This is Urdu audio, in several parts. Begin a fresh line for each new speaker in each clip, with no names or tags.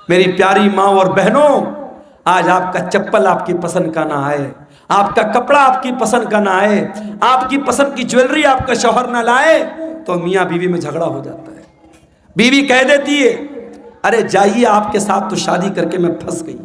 میری پیاری ماں اور بہنوں، آج آپ کا چپل آپ کی پسند کا نہ آئے، آپ کا کپڑا آپ کی پسند کا نہ آئے، آپ کی پسند کی جویلری آپ کا شوہر نہ لائے، تو میاں بیوی میں جھگڑا ہو جاتا ہے۔ بیوی کہہ دیتی ہے ارے جائیے، آپ کے ساتھ تو شادی کر کے میں پھنس گئی،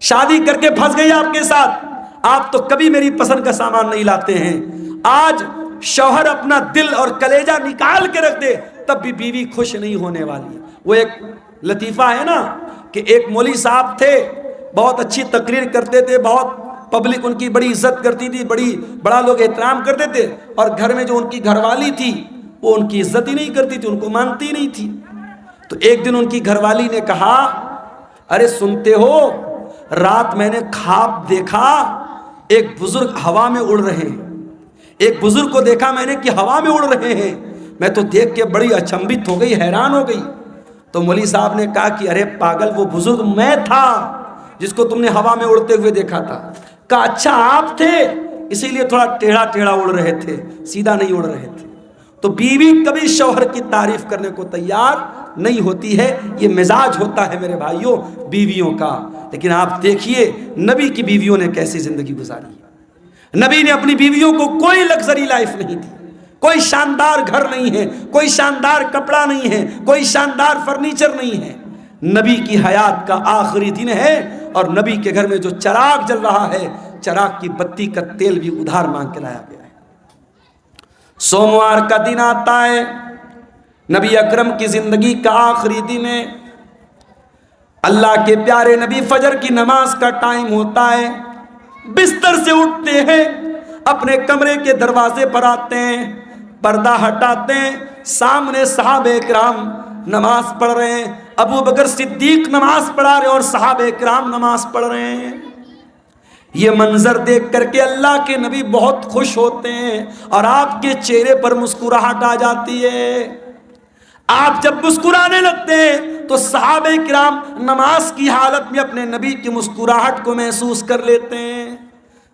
شادی کر کے پھنس گئی آپ کے ساتھ، آپ تو کبھی میری پسند کا سامان نہیں لاتے ہیں۔ آج شوہر اپنا دل اور کلیجہ نکال کے رکھ دے تب بھی بیوی خوش نہیں ہونے والی ہے۔ وہ ایک لطیفہ ہے نا کہ ایک مولوی صاحب تھے، بہت اچھی تقریر کرتے تھے، بہت پبلک ان کی بڑی عزت کرتی تھی، بڑا لوگ احترام کرتے تھے، اور گھر میں جو ان کی گھر والی تھی وہ ان کی عزت ہی نہیں کرتی تھی، ان کو مانتی ہی نہیں تھی۔ تو ایک دن ان کی گھر والی نے کہا ارے سنتے ہو، رات میں نے خواب دیکھا ایک بزرگ ہوا میں اڑ رہے ہیں، ایک بزرگ کو دیکھا میں نے کہ ہوا میں اڑ رہے ہیں، میں تو دیکھ کے بڑی اچنبھت ہو گئی، حیران ہو گئی۔ تو مولوی صاحب نے کہا کہ ارے پاگل، وہ بزرگ میں تھا جس کو تم نے ہوا میں اڑتے ہوئے دیکھا تھا۔ کہا اچھا آپ تھے، اسی لیے تھوڑا ٹیڑھا ٹیڑھا اڑ رہے تھے، سیدھا نہیں اڑ رہے تھے۔ تو بیوی کبھی شوہر کی تعریف کرنے کو تیار نہیں ہوتی ہے، یہ مزاج ہوتا ہے میرے بھائیوں بیویوں کا۔ لیکن آپ دیکھیے نبی کی بیویوں نے کیسی زندگی گزاری ہے۔ نبی نے اپنی بیویوں کو کوئی لگژری لائف نہیں دی، کوئی شاندار گھر نہیں ہے، کوئی شاندار کپڑا نہیں ہے، کوئی شاندار فرنیچر نہیں ہے۔ نبی کی حیات کا آخری دن ہے اور نبی کے گھر میں جو چراغ جل رہا ہے، چراغ کی بتی کا تیل بھی ادھار مانگ کے لایا گیا ہے۔ سوموار کا دن آتا ہے، نبی اکرم کی زندگی کا آخری دن ہے۔ اللہ کے پیارے نبی فجر کی نماز کا ٹائم ہوتا ہے، بستر سے اٹھتے ہیں، اپنے کمرے کے دروازے پر آتے ہیں، پردہ ہٹاتے ہیں، سامنے صحابہ کرام نماز پڑھ رہے ہیں، ابو بکر صدیق نماز پڑھا رہے ہیں اور صحابہ کرام نماز پڑھ رہے ہیں۔ یہ منظر دیکھ کر کے اللہ کے نبی بہت خوش ہوتے ہیں اور آپ کے چہرے پر مسکراہٹ آ جاتی ہے۔ آپ جب مسکرانے لگتے ہیں تو صحابہ کرام نماز کی حالت میں اپنے نبی کی مسکراہٹ کو محسوس کر لیتے ہیں۔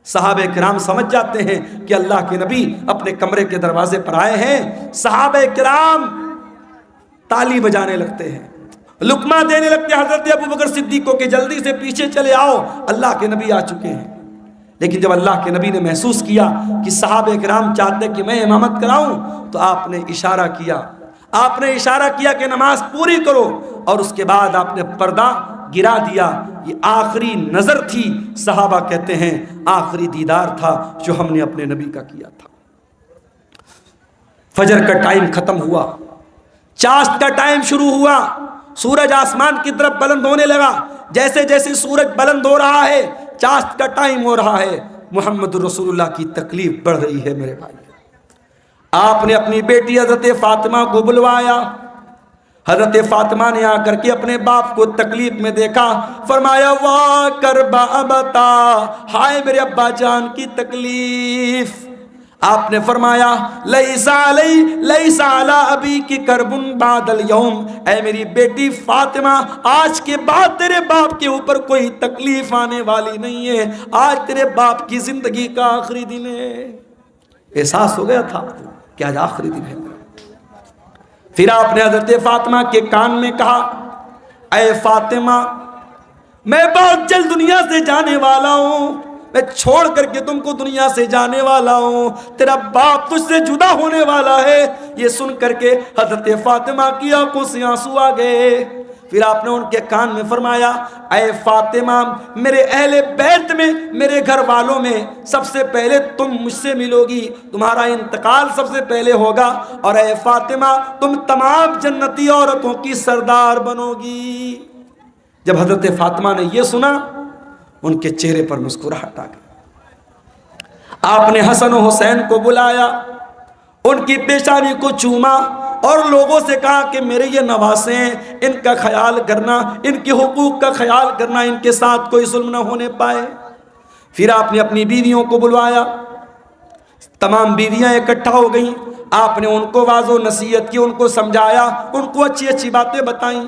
صحابہ کرام سمجھ جاتے ہیں کہ اللہ کے نبی اپنے کمرے کے دروازے پر آئے ہیں۔ صحابہ کرام تالی بجانے لگتے ہیں، لقمہ دینے لگتے ہیں حضرت ابو بکر صدیق کو کہ جلدی سے پیچھے چلے آؤ، اللہ کے نبی آ چکے ہیں۔ لیکن جب اللہ کے نبی نے محسوس کیا کہ صحابہ کرام چاہتے کہ میں امامت کراؤں تو آپ نے اشارہ کیا کہ نماز پوری کرو، اور اس کے بعد آپ نے پردہ گرا دیا۔ یہ آخری نظر تھی، صحابہ کہتے ہیں آخری دیدار تھا جو ہم نے اپنے نبی کا کیا تھا۔ فجر کا ٹائم ختم ہوا، چاشت کا ٹائم شروع ہوا، سورج آسمان کی طرف بلند ہونے لگا۔ جیسے جیسے سورج بلند ہو رہا ہے، چاشت کا ٹائم ہو رہا ہے، محمد رسول اللہ کی تکلیف بڑھ رہی ہے میرے بھائی۔ آپ نے اپنی بیٹی حضرت فاطمہ کو بلوایا۔ حضرت فاطمہ نے آ کر کے اپنے باپ کو تکلیف میں دیکھا، فرمایا واہ کربا ابتا، ہائے میرے ابا جان کی تکلیف۔ آپ نے فرمایا لیسا علی ابی کی کربن بعد اليوم، اے میری بیٹی فاطمہ آج کے بعد تیرے باپ کے اوپر کوئی تکلیف آنے والی نہیں ہے، آج تیرے باپ کی زندگی کا آخری دن ہے۔ احساس ہو گیا تھا کہ آج آخری دن ہے۔ پھر آپ نے حضرت فاطمہ کے کان میں کہا اے فاطمہ میں بہت جلد دنیا سے جانے والا ہوں، میں چھوڑ کر کے تم کو دنیا سے جانے والا ہوں، تیرا باپ تجھ سے جدا ہونے والا ہے۔ یہ سن کر کے حضرت فاطمہ کی آنکھوں سے آنسو آ گئے۔ پھر آپ نے ان کے کان میں فرمایا اے فاطمہ میرے اہل بیت میں، میرے گھر والوں میں سب سے پہلے تم مجھ سے ملو گی، تمہارا انتقال سب سے پہلے ہوگا، اور اے فاطمہ تم تمام جنتی عورتوں کی سردار بنو گی۔ جب حضرت فاطمہ نے یہ سنا ان کے چہرے پر مسکراہٹ آ گئی۔ آپ نے حسن و حسین کو بلایا، ان کی پیشانی کو چوما اور لوگوں سے کہا کہ میرے یہ نواسے ہیں، ان کا خیال کرنا، ان کے حقوق کا خیال کرنا، ان کے ساتھ کوئی ظلم نہ ہونے پائے۔ پھر آپ نے اپنی بیویوں کو بلوایا، تمام بیویاں اکٹھا ہو گئیں، آپ نے ان کو واضح و نصیحت کی، ان کو سمجھایا، ان کو اچھی اچھی باتیں بتائیں۔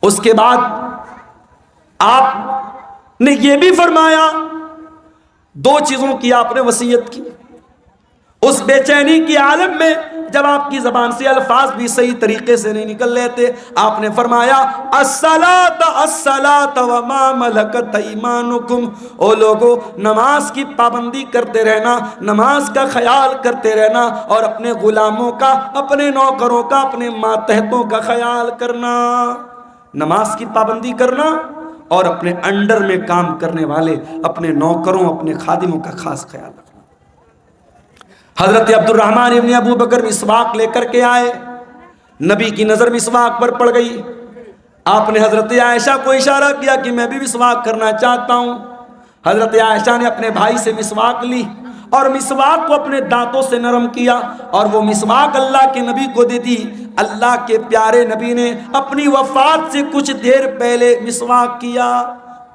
اس کے بعد آپ نے یہ بھی فرمایا، دو چیزوں کی آپ نے وصیت کی۔ اس بے چینی کی عالم میں جب آپ کی زبان سے الفاظ بھی صحیح طریقے سے نہیں نکل لیتے، آپ نے فرمایا الصلاۃ الصلاۃ وما ملکت ایمانکم، او لوگو نماز کی پابندی کرتے رہنا، نماز کا خیال کرتے رہنا، اور اپنے غلاموں کا، اپنے نوکروں کا، اپنے ماتحتوں کا خیال کرنا۔ نماز کی پابندی کرنا اور اپنے انڈر میں کام کرنے والے اپنے نوکروں، اپنے خادموں کا خاص خیال رکھنا۔ حضرت عبد الرحمن ابن ابو بکر مسواک لے کر کے آئے، نبی کی نظر مسواک پر پڑ گئی، آپ نے حضرت عائشہ کو اشارہ کیا کہ میں بھی مسواک کرنا چاہتا ہوں۔ حضرت عائشہ نے اپنے بھائی سے مسواک لی اور مسواک کو اپنے دانتوں سے نرم کیا اور وہ مسواک اللہ کے نبی کو دے دی۔ اللہ کے پیارے نبی نے اپنی وفات سے کچھ دیر پہلے مسواک کیا۔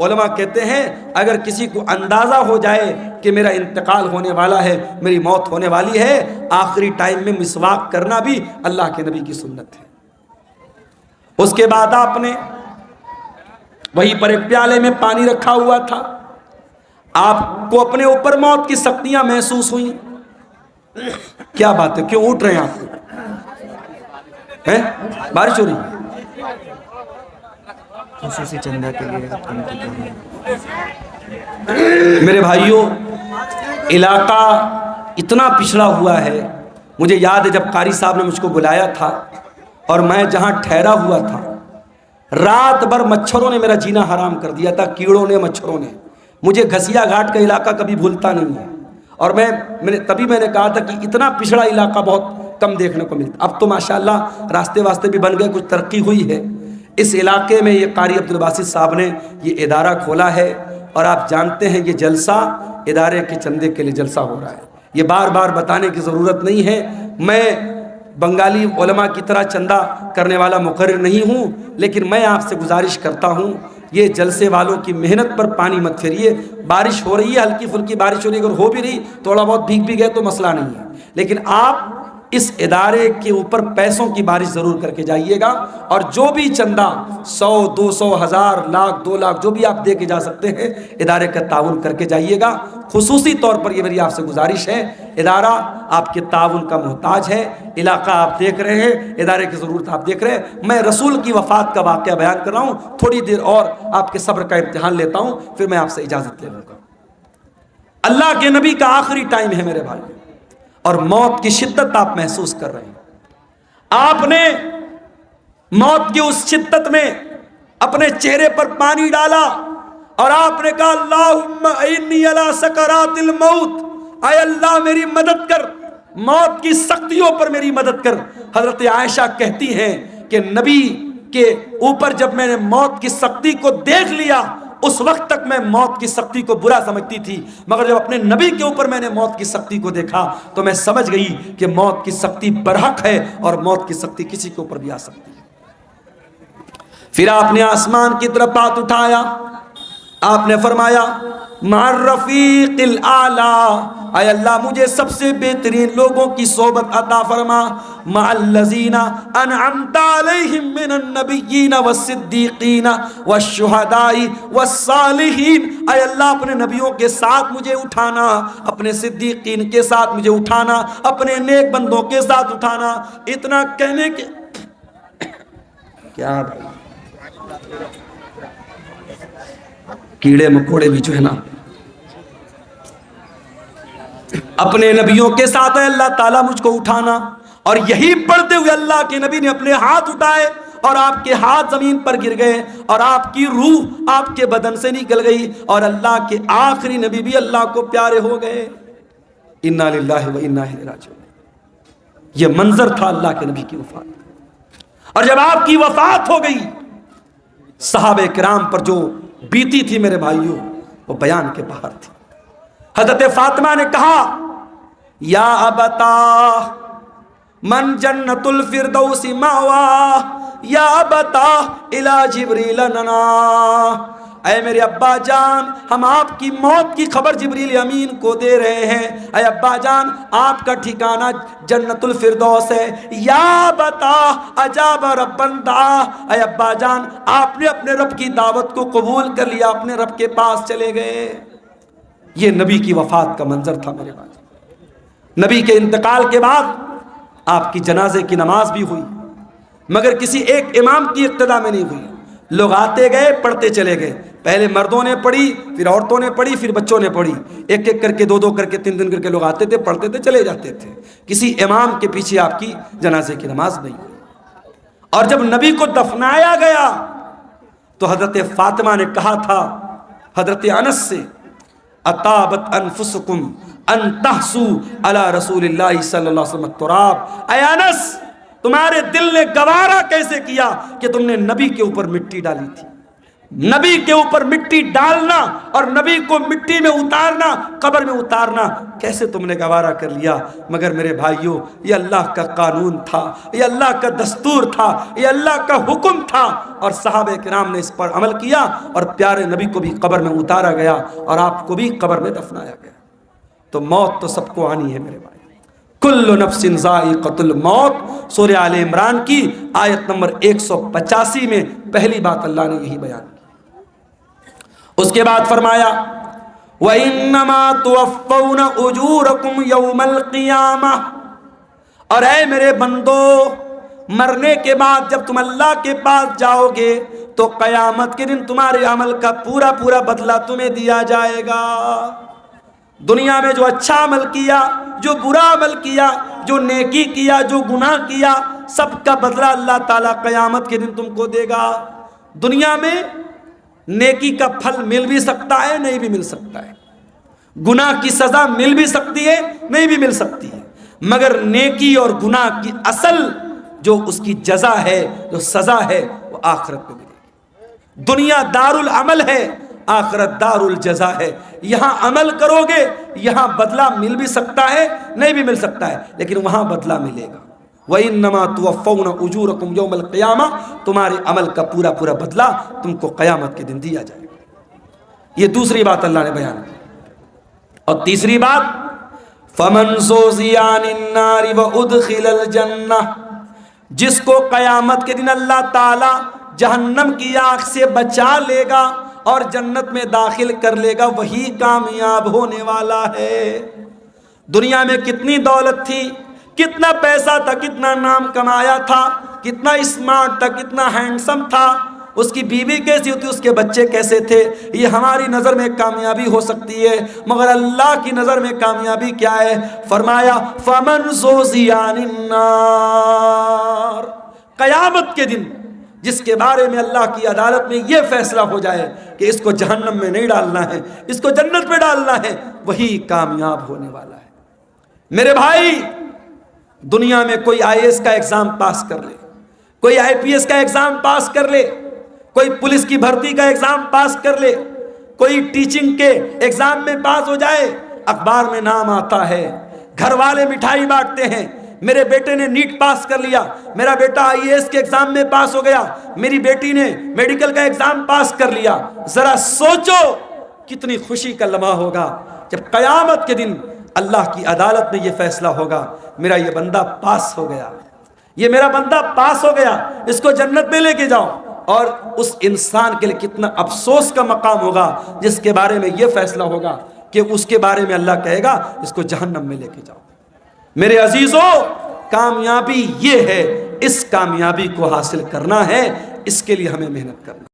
علماء کہتے ہیں اگر کسی کو اندازہ ہو جائے کہ میرا انتقال ہونے والا ہے، میری موت ہونے والی ہے، آخری ٹائم میں مسواک کرنا بھی اللہ کے نبی کی سنت ہے۔ اس کے بعد آپ نے وہیں پر ایک پیالے میں پانی رکھا ہوا تھا، آپ کو اپنے اوپر موت کی سختیاں محسوس ہوئیں۔ کیا بات ہے، کیوں اٹھ رہے ہیں آپ؟ بارش ہو رہی ہے؟
خصوصی چندہ کے لیے
میرے بھائیوں، علاقہ اتنا پچھڑا ہوا ہے، مجھے یاد ہے جب قاری صاحب نے مجھ کو بلایا تھا اور میں جہاں ٹھہرا ہوا تھا، رات بھر مچھروں نے میرا جینا حرام کر دیا تھا، کیڑوں نے، مچھروں نے۔ مجھے گھسیا گھاٹ کا علاقہ کبھی بھولتا نہیں ہے، اور تبھی میں نے کہا تھا کہ اتنا پچھڑا علاقہ بہت کم دیکھنے کو ملتا۔ اب تو ماشاءاللہ راستے واسطے بھی بن گئے، کچھ ترقی ہوئی ہے۔ اس علاقے میں یہ قاری عبدالباسط صاحب نے یہ ادارہ کھولا ہے، اور آپ جانتے ہیں یہ جلسہ ادارے کے چندے کے لیے جلسہ ہو رہا ہے۔ یہ بار بار بتانے کی ضرورت نہیں ہے، میں بنگالی علماء کی طرح چندہ کرنے والا مقرر نہیں ہوں، لیکن میں آپ سے گزارش کرتا ہوں یہ جلسے والوں کی محنت پر پانی مت پھیریے۔ بارش ہو رہی ہے، ہلکی پھلکی بارش ہو رہی ہے، اگر ہو بھی رہی تھوڑا بہت بھیگ بھی گئے تو مسئلہ نہیں ہے، لیکن آپ اس ادارے کے اوپر پیسوں کی بارش ضرور کر کے جائیے گا، اور جو بھی چندہ 100 200 1000 لاکھ 2 لاکھ جو بھی آپ دے کے جا سکتے ہیں، ادارے کا تعاون کر کے جائیے گا۔ خصوصی طور پر یہ میری آپ سے گزارش ہے، ادارہ آپ کے تعاون کا محتاج ہے، علاقہ آپ دیکھ رہے ہیں، ادارے کی ضرورت آپ دیکھ رہے ہیں۔ میں رسول کی وفات کا واقعہ بیان کر رہا ہوں، تھوڑی دیر اور آپ کے صبر کا امتحان لیتا ہوں، پھر میں آپ سے اجازت لے لوں گا۔ اللہ کے نبی کا آخری ٹائم ہے میرے بھائی، اور موت کی شدت آپ محسوس کر رہے ہیں۔ آپ نے موت کی اس شدت میں اپنے چہرے پر پانی ڈالا اور آپ نے کہا اللہم انی علی سکرات الموت، اے اللہ میری مدد کر، موت کی سختیوں پر میری مدد کر۔ حضرت عائشہ کہتی ہیں کہ نبی کے اوپر جب میں نے موت کی سختی کو دیکھ لیا، اس وقت تک میں موت کی سختی کو برا سمجھتی تھی، مگر جب اپنے نبی کے اوپر میں نے موت کی سختی کو دیکھا تو میں سمجھ گئی کہ موت کی سختی برحق ہے، اور موت کی سختی کسی کے اوپر بھی آ سکتی ہے۔ پھر آپ نے آسمان کی طرف ہاتھ اٹھایا، آپ نے فرمایا مع الرفیق الاعلی، اے اللہ مجھے سب سے بہترین لوگوں کی صحبت عطا فرما، مع الذین انعمت علیہم من النبیین والصدیقین والشہداء والصالحین، اے اللہ اپنے نبیوں کے ساتھ مجھے اٹھانا، اپنے صدیقین کے ساتھ مجھے اٹھانا، اپنے نیک بندوں کے ساتھ اٹھانا۔ اتنا کہنے کے کیا بھائی، کیڑے مکوڑے بھی جو ہے نا، اپنے نبیوں کے ساتھ اے اللہ تعالیٰ مجھ کو اٹھانا۔ اور یہی پڑھتے ہوئے اللہ کے نبی نے اپنے ہاتھ اٹھائے اور آپ کے ہاتھ زمین پر گر گئے اور آپ کی روح آپ کے بدن سے نکل گئی، اور اللہ کے آخری نبی بھی اللہ کو پیارے ہو گئے۔ انا للہ و انا الیہ راجعون۔ یہ منظر تھا اللہ کے نبی کی وفات، اور جب آپ کی وفات ہو گئی، صحابہ کرام پر جو بیتی تھی میرے بھائیوں وہ بیان کے باہر تھی۔ حضرت فاطمہ نے کہا یا ابتا من جنت الفردوس مأوا، یا ابتا الی جبریل ننا، اے میرے ابا جان ہم آپ کی موت کی خبر جبریل امین کو دے رہے ہیں، اے ابا جان آپ کا ٹھکانہ جنت الفردوس ہے، یا بتا اجاب ربن دعا، اے ابا جان آپ نے اپنے رب کی دعوت کو قبول کر لیا، اپنے رب کے پاس چلے گئے۔ یہ نبی کی وفات کا منظر تھا میرے بھائی۔ نبی کے انتقال کے بعد آپ کی جنازے کی نماز بھی ہوئی، مگر کسی ایک امام کی اقتدا میں نہیں ہوئی. لوگ آتے گئے پڑھتے چلے گئے، پہلے مردوں نے پڑھی، پھر عورتوں نے پڑھی، پھر بچوں نے پڑھی، ایک ایک کر کے، دو دو کر کے، تین تین کر کے لوگ آتے تھے، پڑھتے تھے، چلے جاتے تھے. کسی امام کے پیچھے آپ کی جنازے کی نماز نہیں ہوئی. اور جب نبی کو دفنایا گیا تو حضرت فاطمہ نے کہا تھا حضرت انس سے، اطابت انفسکم ان تحسو علی رسول اللہ صلی اللہ علیہ وسلم التراب. اے انس، تمہارے دل نے گوارا کیسے کیا کہ تم نے نبی کے اوپر مٹی ڈالی تھی؟ نبی کے اوپر مٹی ڈالنا اور نبی کو مٹی میں اتارنا، قبر میں اتارنا کیسے تم نے گوارا کر لیا؟ مگر میرے بھائیوں، یہ اللہ کا قانون تھا، یہ اللہ کا دستور تھا، یہ اللہ کا حکم تھا، اور صحابہ کرام نے اس پر عمل کیا، اور پیارے نبی کو بھی قبر میں اتارا گیا اور آپ کو بھی قبر میں دفنایا گیا. تو موت تو سب کو آنی ہے میرے بھائی. کل نفس ذائقۃ الموت، سورہ آل عمران کی آیت نمبر 185 میں پہلی بات اللہ نے یہی بیان کی. اس کے بعد فرمایا وَإِنَّمَا تُوَفَّوْنَ أُجُورَكُمْ يَوْمَ الْقِيَامَةِ، اور اے میرے بندو، مرنے کے بعد جب تم اللہ کے پاس جاؤ گے تو قیامت کے دن تمہارے عمل کا پورا پورا بدلہ تمہیں دیا جائے گا. دنیا میں جو اچھا عمل کیا، جو برا عمل کیا، جو نیکی کیا، جو گناہ کیا، سب کا بدلہ اللہ تعالیٰ قیامت کے دن تم کو دے گا. دنیا میں نیکی کا پھل مل بھی سکتا ہے، نہیں بھی مل سکتا ہے. گناہ کی سزا مل بھی سکتی ہے، نہیں بھی مل سکتی ہے. مگر نیکی اور گناہ کی اصل جو اس کی جزا ہے، جو سزا ہے، وہ آخرت میں ملے گی. دنیا دار العمل ہے، آخرت دار الجزا ہے. یہاں عمل کرو گے، یہاں بدلہ مل بھی سکتا ہے، نہیں بھی مل سکتا ہے، لیکن وہاں بدلہ ملے گا. وَإِنَّمَا تُوَفَّوْنَ أُجُورَكُمْ يَوْمَ الْقِيَامَةِ، تمہارے عمل کا پورا پورا بدلہ تم کو قیامت کے دن دیا جائے گا. یہ دوسری بات اللہ نے بیان کی. اور تیسری بات فَمَنْ زُحْزِحَ عَنِ النَّارِ وَأُدْخِلَ الْجَنَّةَ، جس کو قیامت کے دن اللہ تعالی جہنم کی آگ سے بچا لے گا اور جنت میں داخل کر لے گا، وہی کامیاب ہونے والا ہے. دنیا میں کتنی دولت تھی، کتنا پیسہ تھا، کتنا نام کمایا تھا، کتنا اسمارٹ تھا، کتنا ہینڈسم تھا، اس کی بیوی کیسی ہوتی، اس کے بچے کیسے تھے، یہ ہماری نظر میں کامیابی ہو سکتی ہے، مگر اللہ کی نظر میں کامیابی کیا ہے؟ فرمایا فَمَنْ زُحْزِحَ عَنِ النَّارِ، قیامت کے دن جس کے بارے میں اللہ کی عدالت میں یہ فیصلہ ہو جائے کہ اس کو جہنم میں نہیں ڈالنا ہے، اس کو جنت میں ڈالنا ہے، وہی کامیاب ہونے والا ہے. میرے بھائی، دنیا میں کوئی آئی ایس کا ایگزام پاس کر لے، کوئی آئی پی ایس کا ایگزام پاس کر لے، کوئی پولیس کی بھرتی کا ایگزام پاس کر لے، کوئی ٹیچنگ کے ایگزام میں پاس ہو جائے، اخبار میں نام آتا ہے، گھر والے مٹھائی بانٹتے ہیں، میرے بیٹے نے نیٹ پاس کر لیا، میرا بیٹا آئی ایس کے ایگزام میں پاس ہو گیا، میری بیٹی نے میڈیکل کا ایگزام پاس کر لیا. ذرا سوچو کتنی خوشی کا لمحہ ہوگا جب قیامت کے دن اللہ کی عدالت میں یہ فیصلہ ہوگا میرا یہ بندہ پاس ہو گیا، یہ میرا بندہ پاس ہو گیا، اس کو جنت میں لے کے جاؤ. اور اس انسان کے لیے کتنا افسوس کا مقام ہوگا جس کے بارے میں یہ فیصلہ ہوگا کہ اس کے بارے میں اللہ کہے گا اس کو جہنم میں لے کے جاؤ. میرے عزیزو، کامیابی یہ ہے، اس کامیابی کو حاصل کرنا ہے، اس کے لیے ہمیں محنت کرنا